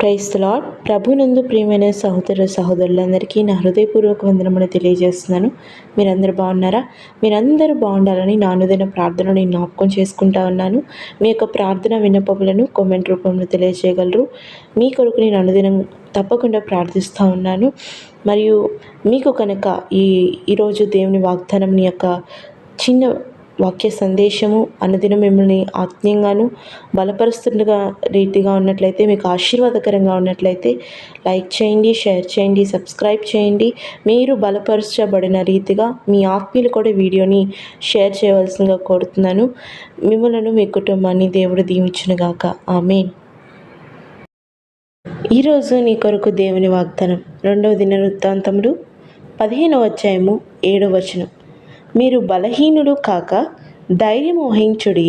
Praise the lord. ప్రభునందు ప్రియమైన సహోదర సహోదరులందరికీ నా హృదయపూర్వక వందనములు తెలియజేస్తున్నాను. మీరందరూ బాగున్నారా? మీరందరూ బాగుండాలని నా అనుదిన ప్రార్థనను నేను జ్ఞాపకం చేసుకుంటా ఉన్నాను. మీ యొక్క ప్రార్థన విన్నపములను కామెంట్ రూపంలో తెలియజేయగలరు. మీ కొరకు నేను అనుదినం తప్పకుండా ప్రార్థిస్తూ ఉన్నాను. మరియు మీకు కనుక ఈరోజు దేవుని వాగ్దానం యొక్క చిన్న వాక్య సందేశము అనుదినం మిమ్మల్ని ఆత్మీయంగాను బలపరుస్తుండగా రీతిగా ఉన్నట్లయితే, మీకు ఆశీర్వాదకరంగా ఉన్నట్లయితే లైక్ చేయండి, షేర్ చేయండి, సబ్స్క్రైబ్ చేయండి. మీరు బలపరచబడిన రీతిగా మీ ఆత్మీయులు కూడా వీడియోని షేర్ చేయవలసిందిగా కోరుతున్నాను. మిమ్మల్ని మీ కుటుంబాన్ని దేవుడు దీవించునుగాక. ఆమేన్. ఈరోజు నీ కొరకు దేవుని వాగ్దానం 2వ దినవృత్తాంతములు 15వ అధ్యాయము 7వ వచనం. మీరు బలహీనులు కాక ధైర్యము వహించుడి,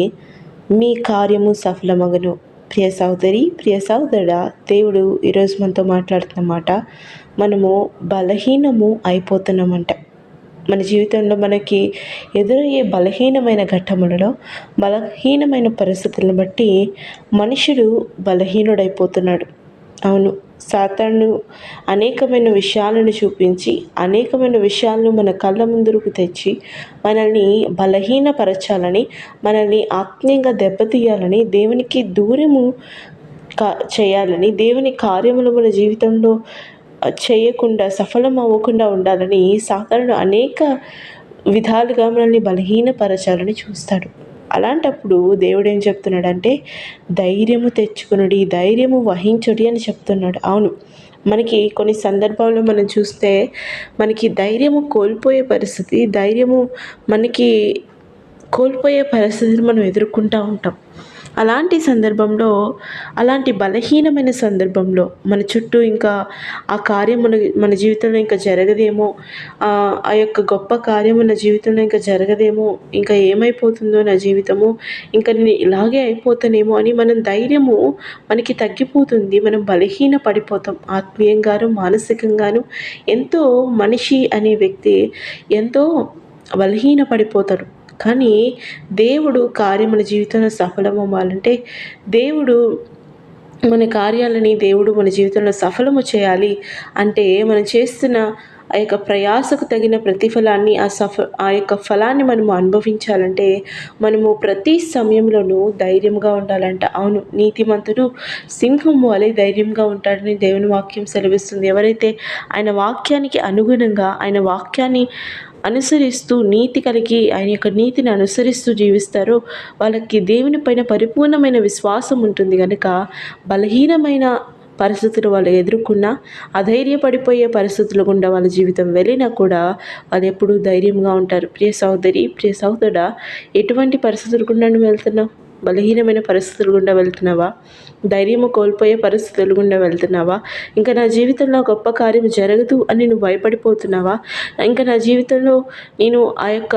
మీ కార్యము సఫలమగును. ప్రియ సహోదరి, ప్రియ సహోదరుడా, దేవుడు ఈరోజు మనతో మాట్లాడుతున్నమాట, మనము బలహీనము అయిపోతున్నామంట. మన జీవితంలో మనకి ఎదురయ్యే బలహీనమైన ఘట్టములలో, బలహీనమైన పరిస్థితులను బట్టి మనుషుడు బలహీనుడైపోతున్నాడు. అవును, సాతాను అనేకమైన విషయాలను చూపించి, అనేకమైన విషయాలను మన కళ్ళ ముందుకు తెచ్చి మనల్ని బలహీనపరచాలని, మనల్ని ఆత్మీయంగా దెబ్బతీయాలని, దేవునికి దూరము చేయాలని, దేవుని కార్యములు మన జీవితంలో చేయకుండా, సఫలం అవ్వకుండా ఉండాలని సాతాను అనేక విధాలుగా మనల్ని బలహీనపరచాలని చూస్తాడు. అలాంటప్పుడు దేవుడు ఏం చెప్తున్నాడంటే, ధైర్యము తెచ్చుకునుడి, ధైర్యము వహించుడి అని చెప్తున్నాడు. అవును, మనకి కొన్ని సందర్భాల్లో మనం చూస్తే మనకి ధైర్యము కోల్పోయే పరిస్థితి, ధైర్యము మనకి కోల్పోయే పరిస్థితిని మనం ఎదుర్కొంటూ ఉంటాం. అలాంటి సందర్భంలో, అలాంటి బలహీనమైన సందర్భంలో మన చుట్టూ ఇంకా ఆ కార్యం మన జీవితంలో ఇంకా జరగదేమో, ఆ యొక్క గొప్ప కార్యం మన జీవితంలో ఇంకా జరగదేమో, ఇంకా ఏమైపోతుందో నా జీవితము, ఇంకా నేను ఇలాగే అయిపోతానేమో అని మనం ధైర్యము మనకి తగ్గిపోతుంది. మనం బలహీన పడిపోతాం. ఆత్మీయంగాను మానసికంగాను ఎంతో మనిషి అనే వ్యక్తి ఎంతో బలహీన పడిపోతాడు. కానీ దేవుడు కార్యం మన జీవితంలో సఫలం అవ్వాలంటే, దేవుడు మన కార్యాలని, దేవుడు మన జీవితంలో సఫలము చేయాలి అంటే, మనం చేస్తున్న ఆ యొక్క ప్రయాసకు తగిన ప్రతిఫలాన్ని, ఆ యొక్క ఫలాన్ని మనము అనుభవించాలంటే, మనము ప్రతి సమయంలోనూ ధైర్యంగా ఉండాలంట. అవును, నీతిమంతుడు సింహం వలె ధైర్యంగా ఉంటాడని దేవుని వాక్యం సెలవిస్తుంది. ఎవరైతే ఆయన వాక్యానికి అనుగుణంగా, ఆయన వాక్యాన్ని అనుసరిస్తూ నీతి కలిగి, ఆయన యొక్క నీతిని అనుసరిస్తూ జీవిస్తారో వాళ్ళకి దేవుని పైన పరిపూర్ణమైన విశ్వాసం ఉంటుంది. కనుక బలహీనమైన పరిస్థితులు వాళ్ళు ఎదుర్కొన్నా, అధైర్యపడిపోయే పరిస్థితులు గుండా వాళ్ళ జీవితం వెళ్ళినా కూడా వాళ్ళు ఎప్పుడూ ధైర్యంగా ఉంటారు. ప్రియ సహోదరి, ప్రియ సహోదరుడా, ఎటువంటి పరిస్థితులు గుండా నువ్వు వెళ్తున్నావు? బలహీనమైన పరిస్థితులు గుండా వెళ్తున్నావా? ధైర్యము కోల్పోయే పరిస్థితులు గుండా వెళ్తున్నావా? ఇంకా నా జీవితంలో గొప్ప కార్యం జరగదు అని నువ్వు భయపడిపోతున్నావా? ఇంకా నా జీవితంలో నేను ఆ యొక్క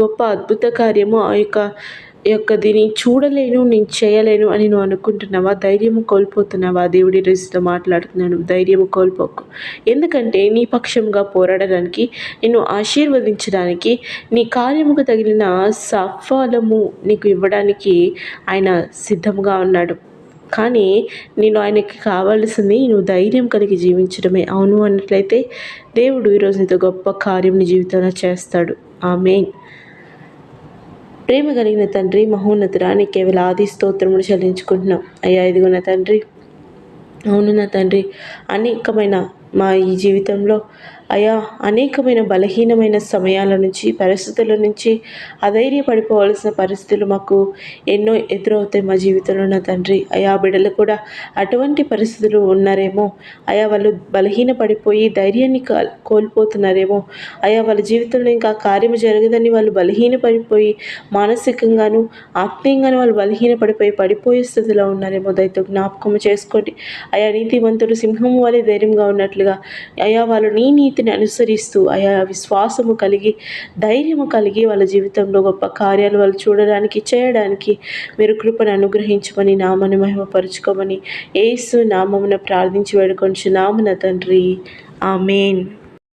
గొప్ప అద్భుత కార్యము, ఆ యొక్క దీన్ని చూడలేను, నేను చేయలేను అని నువ్వు అనుకుంటున్నావా? ధైర్యము కోల్పోతున్నావా? దేవుడి రీతితో మాట్లాడుతున్నాను. ధైర్యము కోల్పోకు. ఎందుకంటే నీ పక్షంగా పోరాడడానికి, నిన్ను ఆశీర్వదించడానికి, నీ కార్యముకు తగిలిన సఫలము నీకు ఇవ్వడానికి ఆయన సిద్ధంగా ఉన్నాడు. కానీ నేను ఆయనకి కావాల్సింది నువ్వు ధైర్యం కలిగి జీవించడమే. అవును అన్నట్లయితే దేవుడు ఈరోజు నీతో గొప్ప కార్యం నీ జీవితంలో చేస్తాడు. ఆమేన్. ప్రేమ కలిగిన తండ్రి, మహోన్నతుడా, నీ కేవలం ఆది స్తోత్రములు చెల్లించుకుంటున్నాం. అయ్యా, ఇదిగో నా తండ్రి, అవును నా తండ్రి, అనేకమైన మా ఈ జీవితంలో అయా అనేకమైన బలహీనమైన సమయాల నుంచి, పరిస్థితుల నుంచి అధైర్యపడిపోవలసిన పరిస్థితులు మాకు ఎన్నో ఎదురవుతాయి మా జీవితంలో నా తండ్రి. అయా, బిడ్డలు కూడా అటువంటి పరిస్థితులు ఉన్నారేమో. అయా, వాళ్ళు బలహీన పడిపోయి ధైర్యాన్ని కోల్పోతున్నారేమో. అయా, వాళ్ళ జీవితంలో ఇంకా కార్యము జరగదని వాళ్ళు బలహీన పడిపోయి, మానసికంగాను ఆత్మీయంగాను వాళ్ళు బలహీన పడిపోయే స్థితిలో ఉన్నారేమో. దయతో జ్ఞాపకము చేసుకోండి. అయా, నీతిమంతుడు సింహము వలె ధైర్యంగా ఉన్నట్లుగా అయా, వాళ్ళు నీ నీతిని అనుసరిస్తూ అయా విశ్వాసము కలిగి, ధైర్యము కలిగి వాళ్ళ జీవితంలో గొప్ప కార్యాలు వాళ్ళు చూడడానికి, చేయడానికి మీరు కృపను అనుగ్రహించమని, నామను మహిమపరచుకోమని యేసు నామమున ప్రార్థించి వేడుకొంచున్నాము నా తండ్రి. ఆమేన్.